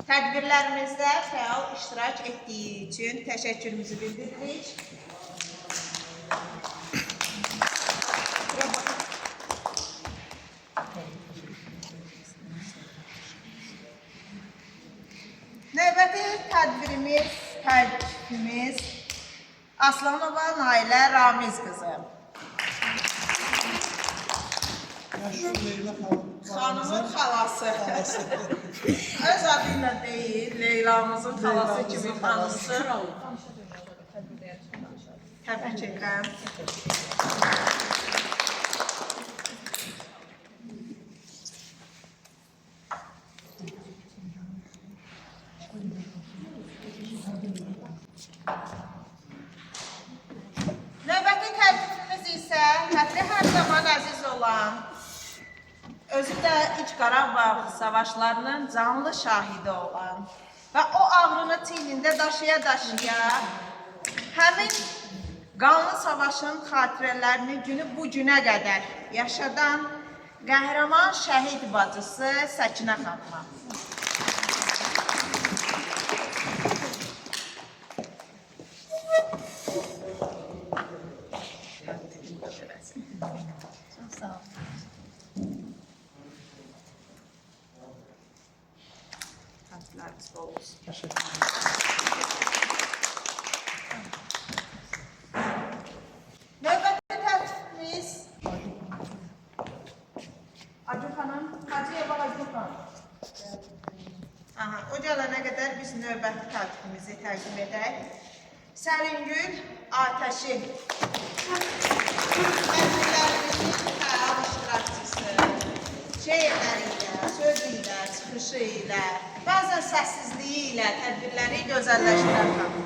Tədbirlərimizdə fəal iştirak etdiyi üçün təşəkkürümüzü bildiririk. Növbəti tədbirimiz Aslanova Nailə Ramiz qızı. Xanımın xalası. Öz adıyla deyil, Leylamızın xalası kimi tanınsın. Təbrik edirəm. Növbəti tədbirimiz isə xətri hər zaman əziz olan, özü də İç Qarabağ savaşlarının canlı şahidi olan və o ağrını çiynində daşıya-daşıya həmin qanlı savaşın xatirələrini günü bu günə qədər yaşadan qəhrəman şəhid bacısı Səkinə xanıma. Çox sağ olun. Tədbirlərimiz bol olsun. Növbəti tədbirimiz Acun xanım, Hacıyeva Acun xanım. O gələnə qədər biz növbəti tədbirimizi təqdim edək. Səringül Atəşi. Tədbirlərimizin fəal iştirakçısı, şeirləri ilə, sözü ilə, çıxışı ilə, bəzən səssizliyi ilə tədbirləri gözəlləşdirən xanım.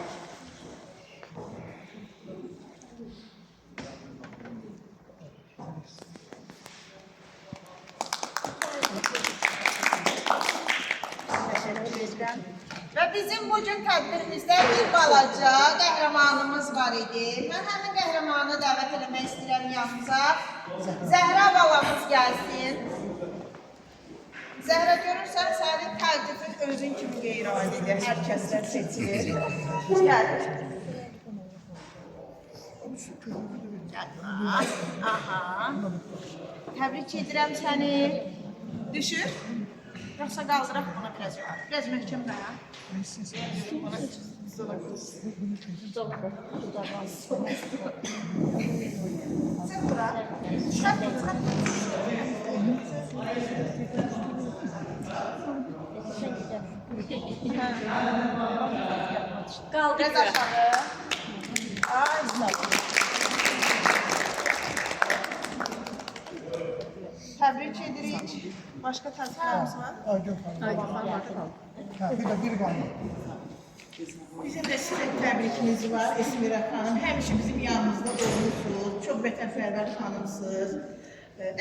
Və bizim bugün tədbirimizdə bir balaca qəhrəmanımız var idi. Mən həmin qəhrəmanı dəvət eləmək istəyirəm yanımıza. Zəhra balamız gəlsin. Zəhra görürsən, sənin təqdifin özün kimi qeyri-adidir. Hər kəsdən seçilir. Gəlir. Aha. Təbrik edirəm səni. Düşür. Yoxsa qaldıraq buna biraz var. Biraz möhkəm dayan. Sen bura. Çıxart. Qaldır. Biraz aşağı. Ay, təbrik edirik. Başqa təbrik var? Acun bir de bir qaldı. Bizim de sizə təbrikiniz var Esmirə xanım. Həmişə bizim yanımızda olmuşsunuz. Çox vətənpərvər xanımsınız.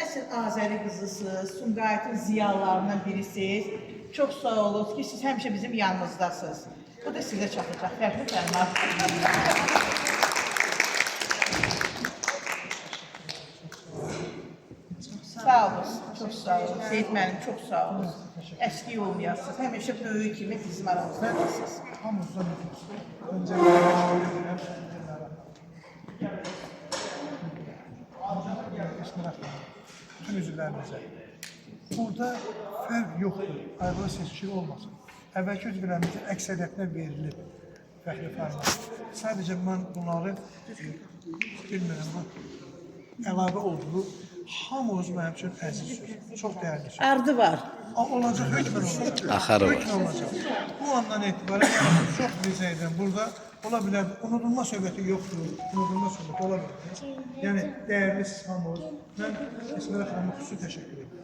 Əsl Azəri qızısınız. Sumqayıtın ziyalarından birisiniz. Çox sağ olun ki, siz həmişə bizim yanımızdasınız. Bu da sizə çatacaq. Fərqli fərman. Sağ olun. Çox sağ olun. Seyid müəllim, çox sağ olun. Əskik olmayasınız. Həmişə böyük kimi bizim aramızdasınız. Hamımızdan ötürüz. Öncə bütün üzvlərimizə. Burada fərq yoxdur, ayrılı seçki olmasın. Əvvəlki üzvlərimizin əksəriyyətinə verilib fəxri fərman. Sadəcə mən bunları bilmirəm, bu əlavə olduğu hamımız mənim üçün əziz söz, çox dəyərli söz. Ardı var. Olacaq, hökmən olacaq. Hökmən olacaq. Bu andan etibarən çox rica edirəm. Burada ola bilər, unudulma söhbəti yoxdur, unudulma söhbəti ola bilər. Yəni, dəyərli siz hamımız, mən Esmirə xanıma xüsusi təşəkkür edirəm.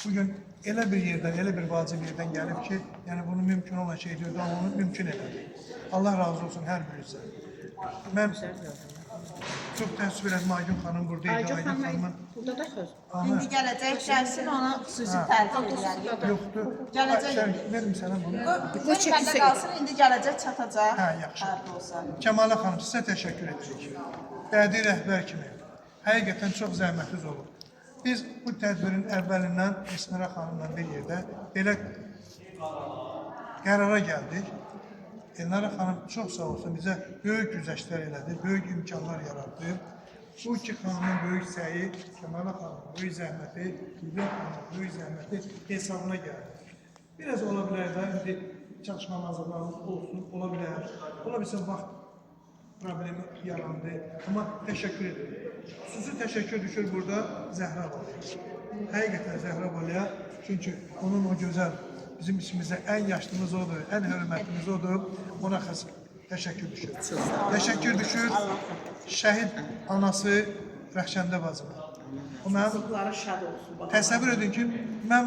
Bugün elə bir yerdən, elə bir vacib yerdən gəlib ki, yəni bunu mümkün olan şey deyirdi, amma onu mümkün edir. Allah razı olsun hər birinizə. Mən çok təəssüf elədim, Aygün xanım buradaydı. Aygün xanım burada da söz. İndi gələcək gəlsin, ona xüsusi tərtib edərik. Yoxdur. Gələcək. Verim sənə bunu. Bu çəkilsə qalsın, indi gələcək çatacaq. Hə, yaxşı. Harda olsa. Kəmalə xanım, sizə təşəkkür edirik. Bədi rəhbər kimi. Həqiqətən çox zəhmətiniz olub. Biz bu tədbirin əvvəlindən Esmirə xanımla bir yerdə belə qərara gəldik. Elnara xanım çox sağ olsun, bizə böyük güzəştlər elədi, böyük imkanlar yarattı. Bu iki xanımın böyük səyi, Kəmalə xanımın böyük zəhməti, Hülyət xanımın böyük zəhməti hesabına gəldi. Biraz ola bilər də, indi çalışma hazırlarımız olsun, ola bilər. Ola bilsin, vaxt problemi yarandı. Amma təşəkkür edirəm. Xüsusi təşəkkür düşür burada Zəhra Balıya. Həqiqətən Zəhra Balıya, çünki onun o gözəl, bizim içimizdə ən yaşlımız odur, ən hörmətimiz odur. Ona xas təşəkkür düşür. Təşəkkür düşür şəhid anası Rəxşəndə bacıma. O mənim Çocukları şad olsun. təsəvvür edin ki, mən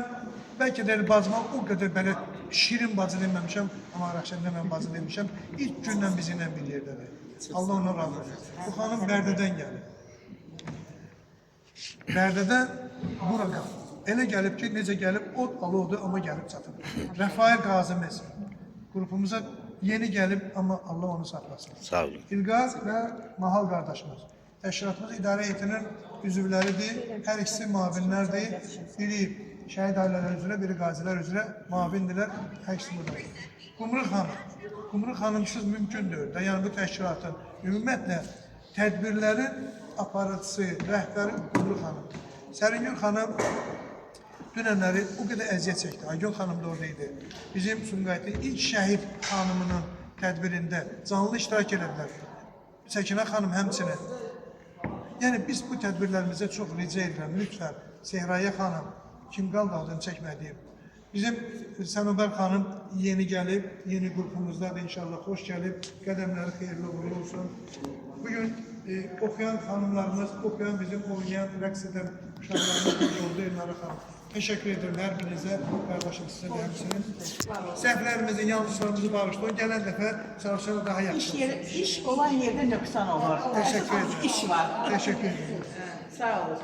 bəlkə də bacıma o qədər belə şirin bacı deməmişəm, amma Rəxşəndə mən bacı demişəm. İlk gündən bizimlə bir yerdədir. Allah ona razı olsun. Bu xanım Bərdədən gəlir. Bərdədən bura qalır. Elə gəlib ki, necə gəlib, od alovdur, amma gəlib çatıb. Rəfail Qazimiz qrupumuza yeni gəlib, amma Allah onu saxlasın. Sağ olun. İlqaz və Mahal qardaşımız. Təşkilatımız idarə heyətinin üzvləridir, hər ikisi müavinlərdir. Biri şəhid ailələri üzrə, biri qazilər üzrə müavindirlər, hər ikisi burada. Qumru xanım. Qumru xanımsız mümkün deyil. Yəni bu təşkilatın ümumiyyətlə tədbirlərin aparıcısı, rəhbəri Qumru xanım. Səringül xanım dünənləri o qədər əziyyət çəkdi. Aygün xanım da oradaydı. Bizim Sumqayıtın ilk şəhid xanımının tədbirində canlı iştirak edədilər. Səkinə xanım həmçinin. Yəni biz bu tədbirlərimizə çox rica edirəm. Lütfən Sehraya xanım, kim qaldı adını çəkmədiyim. Bizim Sənubər xanım yeni gəlib, yeni qrupumuzdadır inşallah, xoş gəlib, qədəmləri xeyirli uğurlu olsun. Bugün oxuyan xanımlarımız, oxuyan bizim oynayan, rəqs edən uşaqlarımız oldu Elnara xanım. Təşəkkür edirəm hər birinizə, qardaşım sizə də həmçinin. Səhvlərimizin, yanlışlarımızı bağışlayın, gələn dəfə çalışalım daha yaxşı. İş olan yerdə nöqsan olur. Təşəkkür edirəm. İş var. Təşəkkür edirəm. Sağ olun.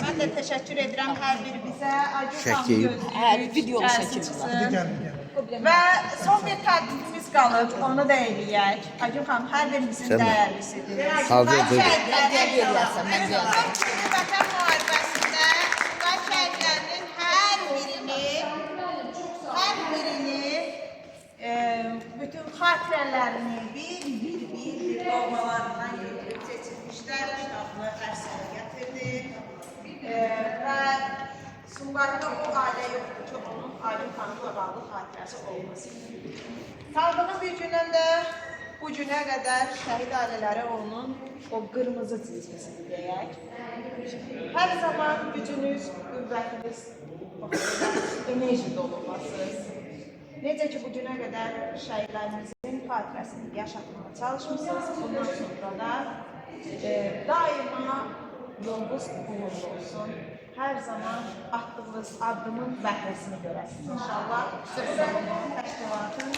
Mən də təşəkkür edirəm hər birinizə. Çəkeyim. Video çəkirlər. Gəlin, gəlin. Və son bir təklifimiz qalıb, onu da eləyək. Aygün xanım, hər birimizin Sən də. dəyərlisidir. Hazırdır. Vətən müharibəsində Sumqayıt şəhidlərinin hər birini bütün xatirələrini bir doğmalarından götürüb seçilmişlər, kitabını ərsəyə gətirdi. Və Sumqayıtda o ailə yoxdur ki, onun Aygün xanımla bağlı xatirəsi olmasın. Tanrının bir gündən də bu günə qədər şəhid ailələri onun o qırmızı çizgisidir deyək. Hər zaman gücünüz, qüvvətiniz, enerji dolulmasınız. Necə ki, bu günə qədər şəhidlərimizin xatirəsini yaşatmağa çalışmışsınız, bundan sonra da daima yolunuz uğurlu olsun. Hər zaman attığınız addımın bəhrəsini görəsiniz inşallah. Bu da bu təşkilatın